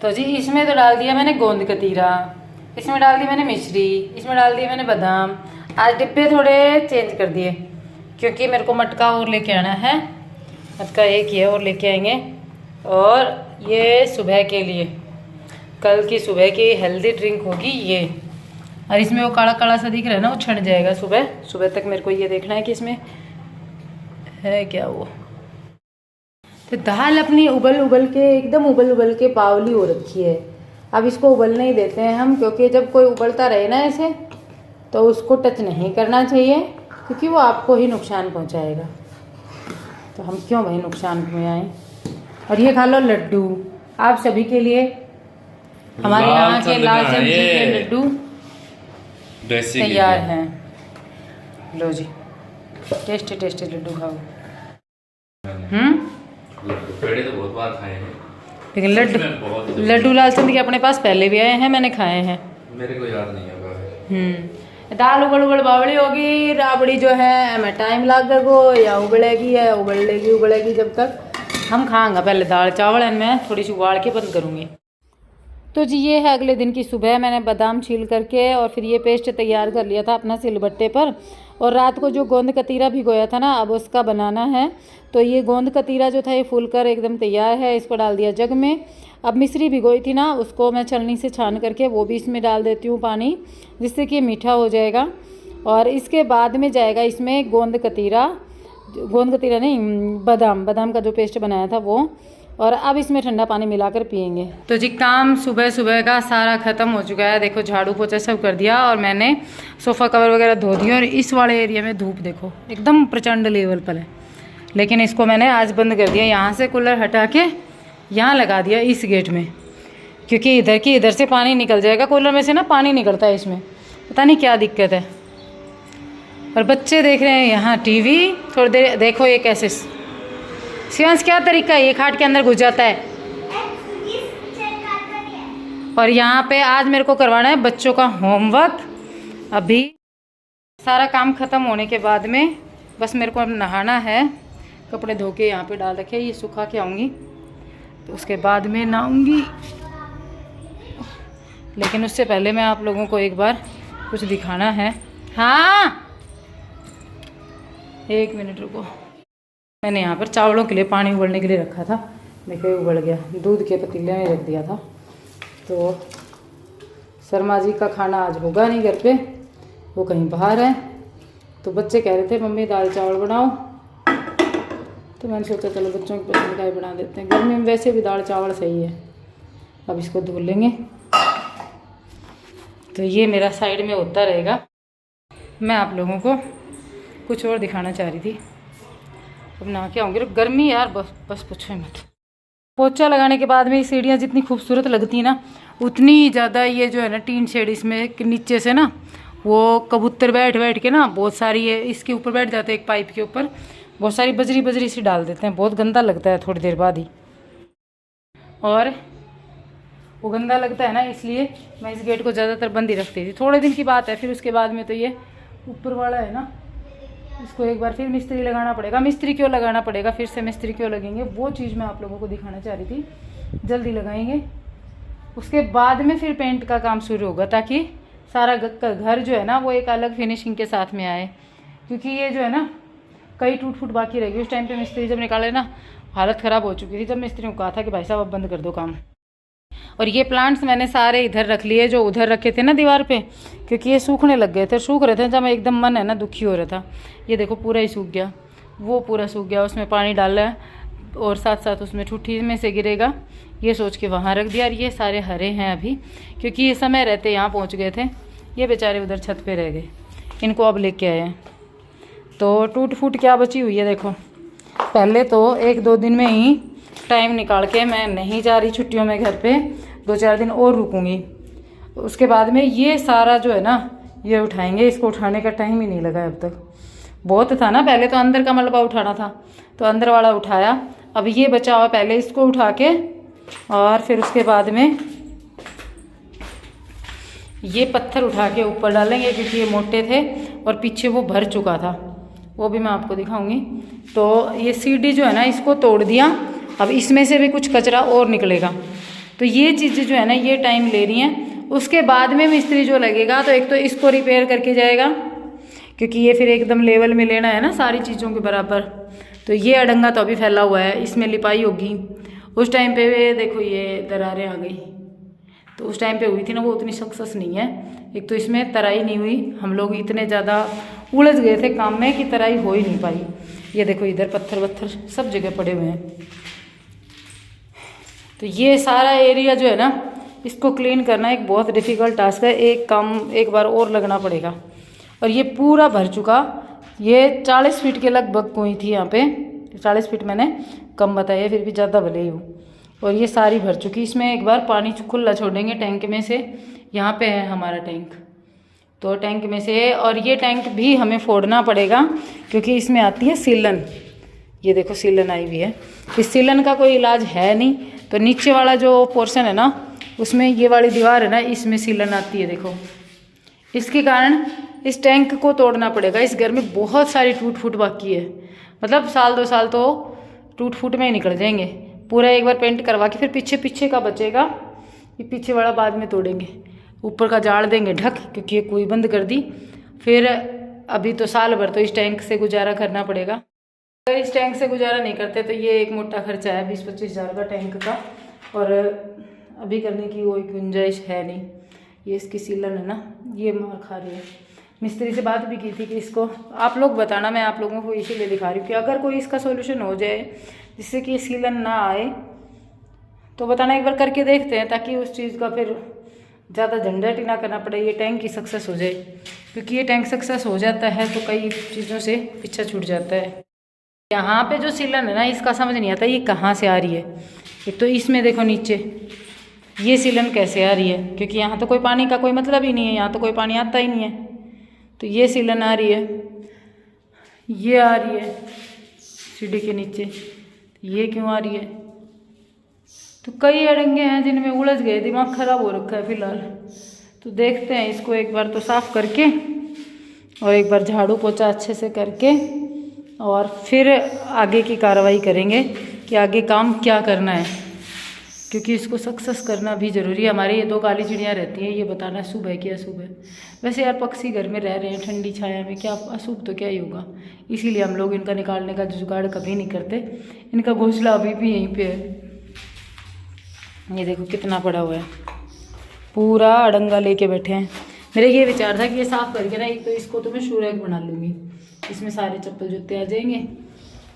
तो जी इसमें तो डाल दिया मैंने गोंद कतीरा, इसमें डाल दी मैंने मिश्री, इसमें डाल दिए मैंने बादाम। आज डिब्बे थोड़े चेंज कर दिए क्योंकि मेरे को मटका और लेके आना है। मटका एक ही है और लेके आएंगे। और ये सुबह के लिए, कल की सुबह की हेल्दी ड्रिंक होगी ये। और इसमें वो काला काला सा दिख रहा है ना, वो छंट जाएगा सुबह सुबह तक। मेरे को ये देखना है कि इसमें है क्या वो। तो दाल अपनी उबल के एकदम उबल के बावली हो रखी है। अब इसको उबलने ही देते हैं हम, क्योंकि जब कोई उबलता रहे ना ऐसे तो उसको टच नहीं करना चाहिए, क्योंकि वो आपको ही नुकसान पहुंचाएगा। तो हम क्यों भाई नुकसान में आए। और ये खा लो लड्डू आप सभी के लिए, हमारे यहाँ के लाल चंद जी के लड्डू तैयार हैं। लो जी, टेस्टी टेस्टी लड्डू खाओ। पेड़े तो बहुत बार खाए हैं, लेकिन लड्डू लालचंद के अपने पास पहले भी आए हैं, मैंने खाए हैं। मेरे को याद नहीं होगा। दाल उबल बावड़ी होगी, राबड़ी जो है हमें टाइम लगेगा या उबलेगी है, उबलेगी जब तक हम खाएंगे। पहले दाल चावल इनमें थोड़ी सी उबाल के बंद करूँगी। तो जी ये है अगले दिन की सुबह। मैंने बादाम छील करके और फिर ये पेस्ट तैयार कर लिया था अपना सिलबट्टे पर। और रात को जो गोंद कतीरा भिगोया था ना, अब उसका बनाना है। तो ये गोंद कतीरा जो था ये फूल कर एकदम तैयार है। इसको डाल दिया जग में। अब मिश्री भिगोई थी ना, उसको मैं छलनी से छान करके वो भी इसमें डाल देती हूँ पानी, जिससे कि मीठा हो जाएगा। और इसके बाद में जाएगा इसमें गोंद कतीरा नहीं, बादाम का जो पेस्ट बनाया था वो। और अब इसमें ठंडा पानी मिलाकर पियेंगे। तो जी काम सुबह सुबह का सारा ख़त्म हो चुका है। देखो झाड़ू पोछा सब कर दिया और मैंने सोफ़ा कवर वगैरह धो दिया। और इस वाले एरिया में धूप देखो एकदम प्रचंड लेवल पर है, लेकिन इसको मैंने आज बंद कर दिया। यहाँ से कूलर हटा के यहाँ लगा दिया इस गेट में, क्योंकि इधर से पानी निकल जाएगा। कूलर में से ना पानी निकलता है इसमें, पता नहीं क्या दिक्कत है। और बच्चे देख रहे हैं यहाँ टीवी। थोड़ी देर देखो ये कैसे शिवांश, क्या तरीका है, ये खाट के अंदर घुस जाता है। और यहाँ पे आज मेरे को करवाना है बच्चों का होमवर्क। अभी सारा काम ख़त्म होने के बाद में बस मेरे को अब नहाना है। कपड़े धो के यहाँ पे डाल रखे, ये सुखा के आऊँगी तो उसके बाद में नहाऊँगी। लेकिन उससे पहले मैं आप लोगों को एक बार कुछ दिखाना है। हाँ एक मिनट रुको। मैंने यहाँ पर चावलों के लिए पानी उबलने के लिए रखा था, देखो उबल गया। दूध के पतीले में रख दिया था। तो शर्मा जी का खाना आज होगा नहीं घर पे, वो कहीं बाहर है। तो बच्चे कह रहे थे मम्मी दाल चावल बनाओ, तो मैंने सोचा चलो बच्चों की पसंद का ही बना देते हैं। गर्मी में वैसे भी दाल चावल सही है। अब इसको धो लेंगे। तो ये मेरा साइड में होता रहेगा। मैं आप लोगों को कुछ और दिखाना चाह रही थी। अब नहा के आऊँगी। गर्मी यार बस पूछो मत। पोछा लगाने के बाद में सीढ़ियाँ जितनी खूबसूरत लगती हैं ना, उतनी ज़्यादा ये जो है ना टीन शेड इसमें के नीचे से ना वो कबूतर बैठ के ना बहुत सारी ये इसके ऊपर बैठ जाते हैं, एक पाइप के ऊपर बहुत सारी बजरी सी डाल देते हैं। बहुत गंदा लगता है थोड़ी देर बाद ही। और वो गंदा लगता है ना, इसलिए मैं इस गेट को ज़्यादातर बंद ही रखती थी। थोड़े दिन की बात है, फिर उसके बाद में तो ये ऊपर वाला है ना, इसको एक बार फिर मिस्त्री लगाना पड़ेगा। मिस्त्री क्यों लगाना पड़ेगा, फिर से मिस्त्री क्यों लगेंगे, वो चीज़ मैं आप लोगों को दिखाना चाह रही थी। जल्दी लगाएंगे, उसके बाद में फिर पेंट का काम शुरू होगा, ताकि सारा घर जो है ना वो एक अलग फिनिशिंग के साथ में आए। क्योंकि ये जो है ना कई टूट फूट बाकी रहेगी। उस टाइम पे मिस्त्री जब निकाले ना हालत ख़राब हो चुकी थी, जब मिस्त्री को कहा था कि भाई साहब अब बंद कर दो काम। और ये प्लांट्स मैंने सारे इधर रख लिए जो उधर रखे थे ना दीवार पे, क्योंकि ये सूखने लग गए थे, सूख रहे थे। जब मैं एकदम मन है ना दुखी हो रहा था, ये देखो पूरा ही सूख गया, वो पूरा सूख गया। उसमें पानी डाला है और साथ साथ उसमें ठूठी में से गिरेगा, ये सोच के वहाँ रख दिया। और ये सारे हरे हैं अभी, क्योंकि ये समय रहते यहाँ पहुँच गए थे। ये बेचारे उधर छत पर रह गए, इनको अब लेके आए हैं। तो टूट फूट क्या बची हुई है देखो। पहले तो 1-2 दिन में ही टाइम निकाल के मैं नहीं जा रही छुट्टियों में घर पे, 2-4 दिन और रुकूंगी। उसके बाद में ये सारा जो है ना ये उठाएंगे। इसको उठाने का टाइम ही नहीं लगा अब तक। बहुत था ना, पहले तो अंदर का मलबा उठाना था तो अंदर वाला उठाया। अब ये बचा हुआ, पहले इसको उठा के और फिर उसके बाद में ये पत्थर उठा के ऊपर डालेंगे, क्योंकि ये मोटे थे और पीछे वो भर चुका था, वो भी मैं आपको दिखाऊंगी। तो ये सीढ़ी जो है ना इसको तोड़ दिया। अब इसमें से भी कुछ कचरा और निकलेगा, तो ये चीज़ें जो है ना ये टाइम ले रही हैं। उसके बाद में मिस्त्री जो लगेगा तो एक तो इसको रिपेयर करके जाएगा, क्योंकि ये फिर एकदम लेवल में लेना है ना सारी चीज़ों के बराबर। तो ये अड़ंगा तो अभी फैला हुआ है, इसमें लिपाई होगी। उस टाइम पे देखो ये दरारें आ गई, तो उस टाइम पे हुई थी ना वो उतनी सक्सेस नहीं है। एक तो इसमें तराई नहीं हुई, हम लोग इतने ज़्यादा उलझ गए थे काम में कि तराई हो ही नहीं पाई। ये देखो इधर पत्थर वत्थर सब जगह पड़े हुए हैं। तो ये सारा एरिया जो है ना इसको क्लीन करना एक बहुत डिफ़िकल्ट टास्क है। एक काम एक बार और लगना पड़ेगा। और ये पूरा भर चुका, ये 40 फीट के लगभग कुएं थी यहाँ पे। 40 फीट मैंने कम बताया, फिर भी ज़्यादा भले ही हूँ। और ये सारी भर चुकी। इसमें एक बार पानी खुला छोड़ेंगे टैंक में से। यहाँ पे है हमारा टैंक, तो टैंक में से, और ये टैंक भी हमें फोड़ना पड़ेगा क्योंकि इसमें आती है सीलन। ये देखो सीलन आई हुई है। इस सीलन का कोई इलाज है नहीं, तो नीचे वाला जो पोर्शन है ना उसमें ये वाली दीवार है ना इसमें सीलन आती है। देखो इसके कारण इस टैंक को तोड़ना पड़ेगा। इस घर में बहुत सारी टूट फूट बाकी है, मतलब साल 2 साल तो टूट फूट में ही निकल जाएंगे। पूरा एक बार पेंट करवा के फिर पीछे पीछे का बचेगा, ये पीछे वाला बाद में तोड़ेंगे। ऊपर का जाड़ देंगे ढक, क्योंकि ये कुएं बंद कर दी। फिर अभी तो साल भर तो इस टैंक से गुजारा करना पड़ेगा। अगर इस टैंक से गुजारा नहीं करते तो ये एक मोटा खर्चा है 20-25 हज़ार का टैंक का, और अभी करने की कोई गुंजाइश है नहीं। ये इसकी सीलन है ना ये मार खा रही है। मिस्त्री से बात भी की थी कि इसको आप लोग बताना, मैं आप लोगों को इसीलिए दिखा रही हूँ कि अगर कोई इसका सॉल्यूशन हो जाए जिससे कि सीलन ना आए तो बताना, एक बार करके देखते हैं, ताकि उस चीज़ का फिर ज़्यादा झंझट ही ना करना पड़े। ये टैंक की सक्सेस हो जाए, क्योंकि ये टैंक सक्सेस हो जाता है तो कई चीज़ों से पीछा छूट जाता है। यहाँ पे जो सीलन है ना इसका समझ नहीं आता ये कहाँ से आ रही है। एक तो इसमें देखो नीचे ये सीलन कैसे आ रही है, क्योंकि यहाँ तो कोई पानी का कोई मतलब ही नहीं है, यहाँ तो कोई पानी आता ही नहीं है। तो ये सीलन आ रही है, ये आ रही है सीढ़ी के नीचे, ये क्यों आ रही है। तो कई अड़ंगे हैं जिनमें उलझ गए, दिमाग खराब हो रखा है फिलहाल। तो देखते हैं इसको एक बार तो साफ़ करके और एक बार झाड़ू पोछा अच्छे से करके और फिर आगे की कार्रवाई करेंगे कि आगे काम क्या करना है, क्योंकि इसको सक्सेस करना भी ज़रूरी है। हमारे ये 2 काली चिड़ियाँ रहती हैं, ये बताना शुभ है कि अशुभ है। वैसे यार पक्षी घर में रह रहे हैं ठंडी छाया में, क्या अशुभ तो क्या ही होगा। इसीलिए हम लोग इनका निकालने का जुगाड़ कभी नहीं करते। इनका घोंसला अभी भी यहीं पे है। ये देखो कितना पड़ा हुआ है, पूरा अड़ंगा लेके बैठे हैं। मेरा ये विचार था कि ये साफ़ करके ना एक तो इसको तो मैं शू रैक बना लूँगी, इसमें सारे चप्पल जूते आ जाएंगे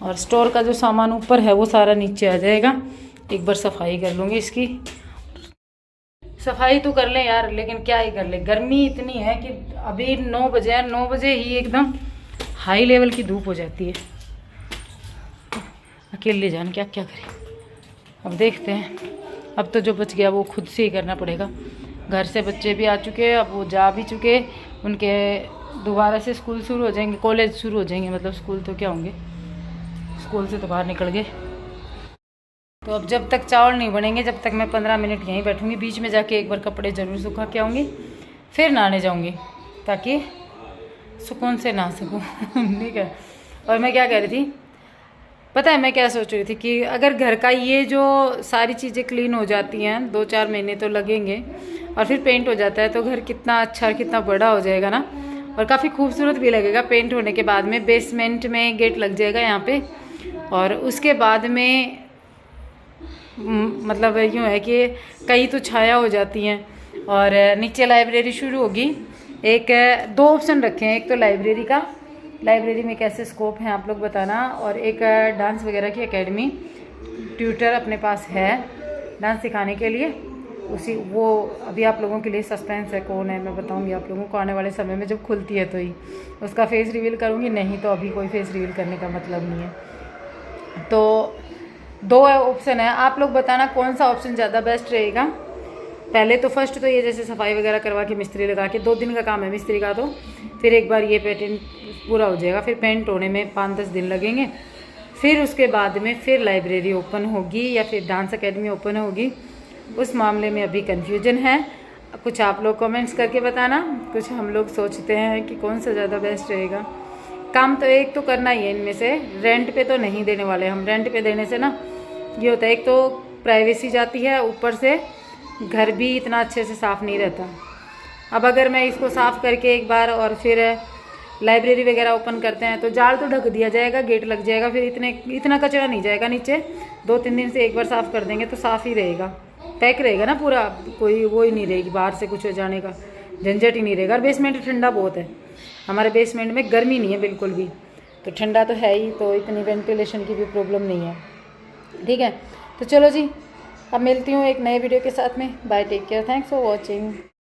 और स्टोर का जो सामान ऊपर है वो सारा नीचे आ जाएगा। एक बार सफाई कर लूँगी इसकी। सफाई तो कर लें यार, लेकिन क्या ही कर ले, गर्मी इतनी है कि अभी 9 बजे है, 9 बजे ही एकदम हाई लेवल की धूप हो जाती है। अकेले जान क्या क्या करें। अब देखते हैं, अब तो जो बच गया वो खुद से ही करना पड़ेगा। घर से बच्चे भी आ चुके हैं, अब वो जा भी चुके, उनके दोबारा से स्कूल शुरू हो जाएंगे, कॉलेज शुरू हो जाएंगे, मतलब स्कूल तो क्या होंगे, स्कूल से तो बाहर निकल गए। तो अब जब तक चावल नहीं बनेंगे जब तक मैं 15 मिनट यहीं बैठूंगी। बीच में जाके एक बार कपड़े ज़रूर सुखा के आऊँगी, फिर नहाने जाऊँगी ताकि सुकून से नहा सकूँ। ठीक है। और मैं क्या कह रही थी पता है, मैं क्या सोच रही थी कि अगर घर का ये जो सारी चीज़ें क्लीन हो जाती हैं, 2-4 महीने तो लगेंगे, और फिर पेंट हो जाता है तो घर कितना अच्छा और कितना बड़ा हो जाएगा ना, और काफ़ी खूबसूरत भी लगेगा। पेंट होने के बाद में बेसमेंट में गेट लग जाएगा यहाँ पे, और उसके बाद में मतलब यूँ है कि कई तो छाया हो जाती हैं। और नीचे लाइब्रेरी शुरू होगी। 2 ऑप्शन रखे हैं, एक तो लाइब्रेरी का, लाइब्रेरी में कैसे स्कोप है आप लोग बताना, और एक डांस वगैरह की एकेडमी, ट्यूटर अपने पास है डांस सिखाने के लिए। उसी वो अभी आप लोगों के लिए सस्पेंस है, कौन है मैं बताऊंगी आप लोगों को आने वाले समय में, जब खुलती है तो ही उसका फेस रिवील करूंगी, नहीं तो अभी कोई फेस रिवील करने का मतलब नहीं है। तो 2 ऑप्शन है, आप लोग बताना कौन सा ऑप्शन ज़्यादा बेस्ट रहेगा। पहले तो फर्स्ट तो ये जैसे सफाई वगैरह करवा के मिस्त्री लगा के 2 दिन का काम है मिस्त्री का, तो फिर एक बार ये पेटेंट पूरा हो जाएगा, फिर पेंट होने में 5-10 दिन लगेंगे। फिर उसके बाद में फिर लाइब्रेरी ओपन होगी या फिर डांस एकेडमी ओपन होगी, उस मामले में अभी कन्फ्यूजन है। कुछ आप लोग कमेंट्स करके बताना, कुछ हम लोग सोचते हैं कि कौन सा ज़्यादा बेस्ट रहेगा। काम तो एक तो करना ही है इनमें से, रेंट पे तो नहीं देने वाले हम। रेंट पे देने से ना ये होता है, एक तो प्राइवेसी जाती है, ऊपर से घर भी इतना अच्छे से साफ़ नहीं रहता। अब अगर मैं इसको साफ़ करके एक बार और फिर लाइब्रेरी वगैरह ओपन करते हैं तो जाल तो ढक दिया जाएगा, गेट लग जाएगा, फिर इतना कचरा नहीं जाएगा नीचे। 2-3 दिन से एक बार साफ़ कर देंगे तो साफ़ ही रहेगा, पैक रहेगा ना पूरा, कोई वो ही नहीं रहेगी बाहर से कुछ हो जाने का झंझट ही नहीं रहेगा। और बेसमेंट ठंडा बहुत है, हमारे बेसमेंट में गर्मी नहीं है बिल्कुल भी, तो ठंडा तो है ही, तो इतनी वेंटिलेशन की भी प्रॉब्लम नहीं है। ठीक है, तो चलो जी, अब मिलती हूँ एक नए वीडियो के साथ में। Bye, take care, thanks for watching.